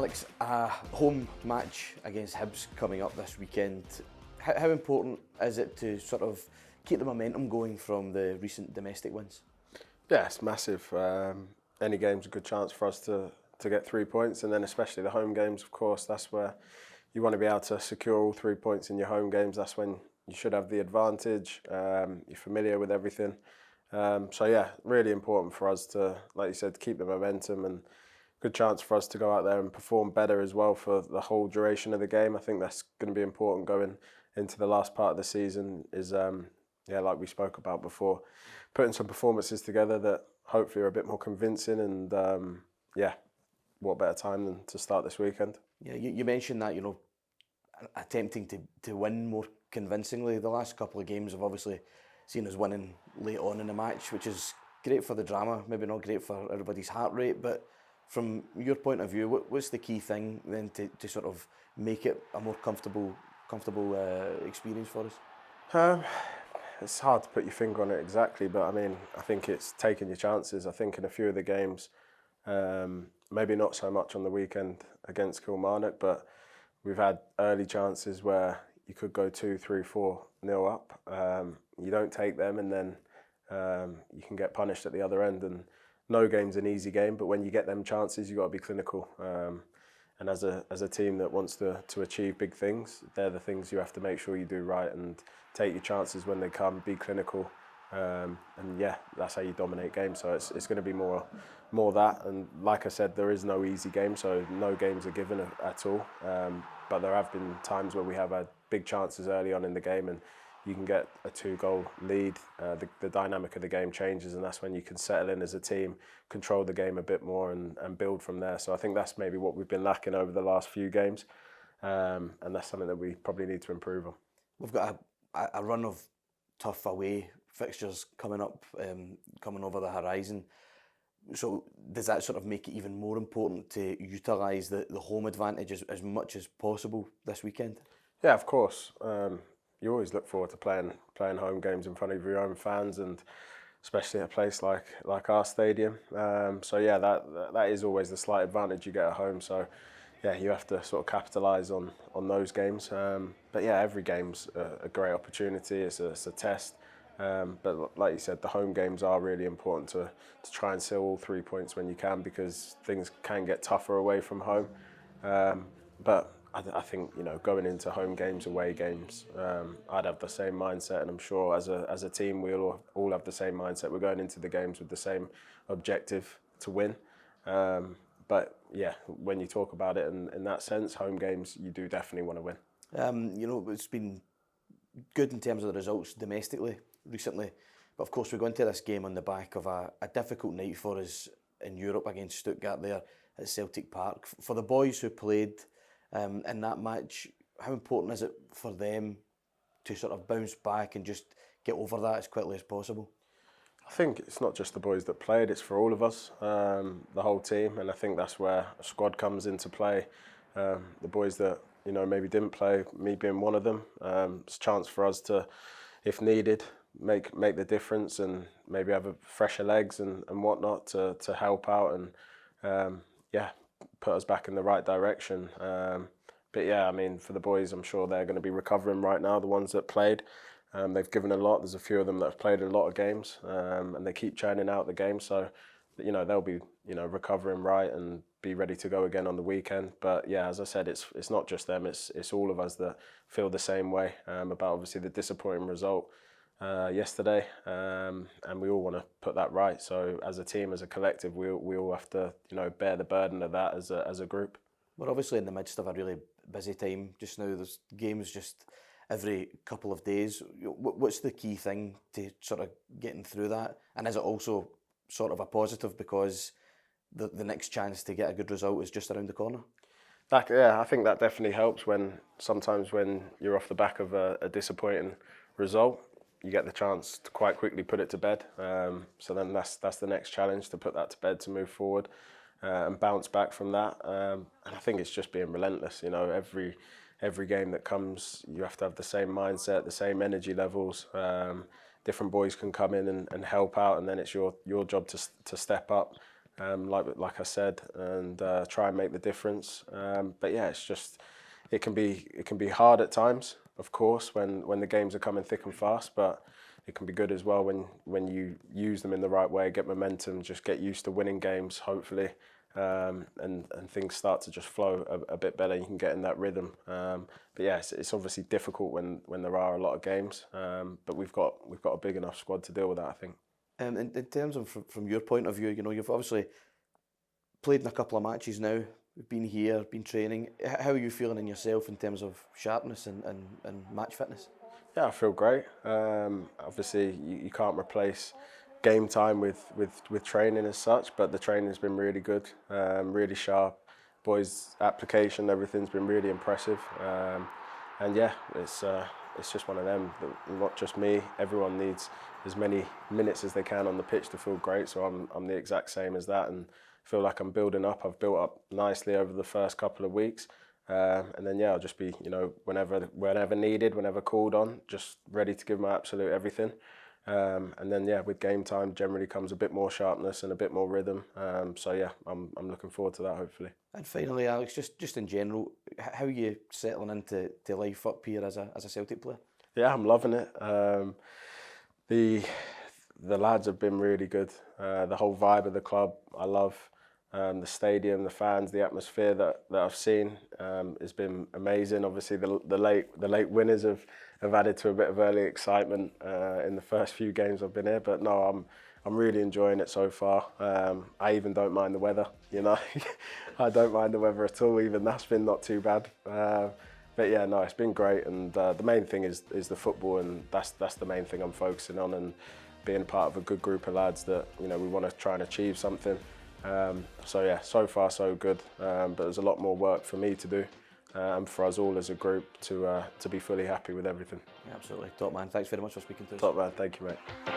Alex, a home match against Hibs coming up this weekend. How important is it to sort of keep the momentum going from the recent domestic wins? Yeah, it's massive. Any game's a good chance for us to get 3 points, and then especially the home games, of course, that's where you want to be able to secure all 3 points in your home games. That's when you should have the advantage. You're familiar with everything. So yeah, really important for us to, like you said, keep the momentum, and good chance for us to go out there and perform better as well for the whole duration of the game. I think that's going to be important going into the last part of the season is, like we spoke about before, putting some performances together that hopefully are a bit more convincing, and what better time than to start this weekend. Yeah, you mentioned that, attempting to win more convincingly. The last couple of games have obviously seen us winning late on in the match, which is great for the drama, maybe not great for everybody's heart rate, but from your point of view, what's the key thing then to sort of make it a more comfortable experience for us? It's hard to put your finger on it exactly, but I mean, I think it's taking your chances. I think in a few of the games, maybe not so much on the weekend against Kilmarnock, but we've had early chances where you could go 2, 3, 4-0 up. You don't take them, and then you can get punished at the other end. And no game's an easy game, but when you get them chances, you've got to be clinical. And as a team that wants to achieve big things, they're the things you have to make sure you do right and take your chances when they come, be clinical. And yeah, that's how you dominate games. So it's going to be more that. And like I said, there is no easy game, so no games are given at all. But there have been times where we have had big chances early on in the game, and you can get a 2-goal lead. The dynamic of the game changes, and that's when you can settle in as a team, control the game a bit more, and build from there. So I think that's maybe what we've been lacking over the last few games, and that's something that we probably need to improve on. We've got a run of tough away fixtures coming up, coming over the horizon. So does that sort of make it even more important to utilise the home advantage as much as possible this weekend? Yeah, of course. You always look forward to playing home games in front of your own fans, and especially at a place like our stadium. So yeah, that is always the slight advantage you get at home. So yeah, you have to sort of capitalise on those games. But yeah, every game's a great opportunity. It's a test. But like you said, the home games are really important to try and seal all 3 points when you can, because things can get tougher away from home. But I think, going into home games, away games, I'd have the same mindset, and I'm sure as a team we'll all have the same mindset. We're going into the games with the same objective, to win. But yeah, when you talk about it in that sense, home games, you do definitely want to win. It's been good in terms of the results domestically recently, but of course we go into this game on the back of a difficult night for us in Europe against Stuttgart there at Celtic Park. For the boys who played in that match, how important is it for them to sort of bounce back and just get over that as quickly as possible? I think it's not just the boys that played, it's for all of us, the whole team, and I think that's where a squad comes into play. The boys that maybe didn't play, me being one of them, it's a chance for us to, if needed, make the difference, and maybe have fresher legs and whatnot to help out, and put us back in the right direction. But yeah, I mean, for the boys, I'm sure they're going to be recovering right now, the ones that played. They've given a lot. There's a few of them that have played a lot of games, and they keep churning out the games. So, they'll be, recovering right and be ready to go again on the weekend. But yeah, as I said, it's not just them. It's all of us that feel the same way about obviously the disappointing result yesterday, and we all want to put that right. So as a team, as a collective, we all have to bear the burden of that as a group. We're obviously in the midst of a really busy time just now. There's games just every couple of days. What's the key thing to sort of getting through that? And is it also sort of a positive because the next chance to get a good result is just around the corner? I think that definitely helps sometimes when you're off the back of a disappointing result, you get the chance to quite quickly put it to bed. So then that's the next challenge, to put that to bed, to move forward and bounce back from that. And I think it's just being relentless. Every game that comes, you have to have the same mindset, the same energy levels. Different boys can come in and help out, and then it's your job to step up like I said, and try and make the difference. But yeah, it can be hard at times, of course, when the games are coming thick and fast. But it can be good as well when you use them in the right way, get momentum, just get used to winning games, hopefully. And things start to just flow a bit better. You can get in that rhythm. But yeah, it's obviously difficult when there are a lot of games. But we've got a big enough squad to deal with that, I think. In terms of from your point of view, you've obviously played in a couple of matches now. Been here, been training. How are you feeling in yourself in terms of sharpness and match fitness? Yeah, I feel great. Obviously, you can't replace game time with training as such, but the training's been really good, really sharp. Boys' application, everything's been really impressive. And yeah, it's just one of them. Not just me. Everyone needs as many minutes as they can on the pitch to feel great. So I'm the exact same as that, and feel like I'm building up. I've built up nicely over the first couple of weeks. And then yeah, I'll just be, whenever needed, whenever called on, just ready to give my absolute everything. And then yeah, with game time generally comes a bit more sharpness and a bit more rhythm. So yeah, I'm looking forward to that, hopefully. And finally, Alex, just in general, how are you settling into life up here as a Celtic player? Yeah, I'm loving it. The lads have been really good. The whole vibe of the club, I love. The stadium, the fans, the atmosphere that I've seen has been amazing. Obviously, the late winners have added to a bit of early excitement in the first few games I've been here. But no, I'm really enjoying it so far. I even don't mind the weather. I don't mind the weather at all. Even that's been not too bad. But yeah, no, it's been great. And the main thing is the football, and that's the main thing I'm focusing on, and being part of a good group of lads that we want to try and achieve something. So yeah, so far so good, but there's a lot more work for me to do, and for us all as a group to be fully happy with everything. Yeah, absolutely. Top man, thanks very much for speaking to us. Top man, thank you, mate.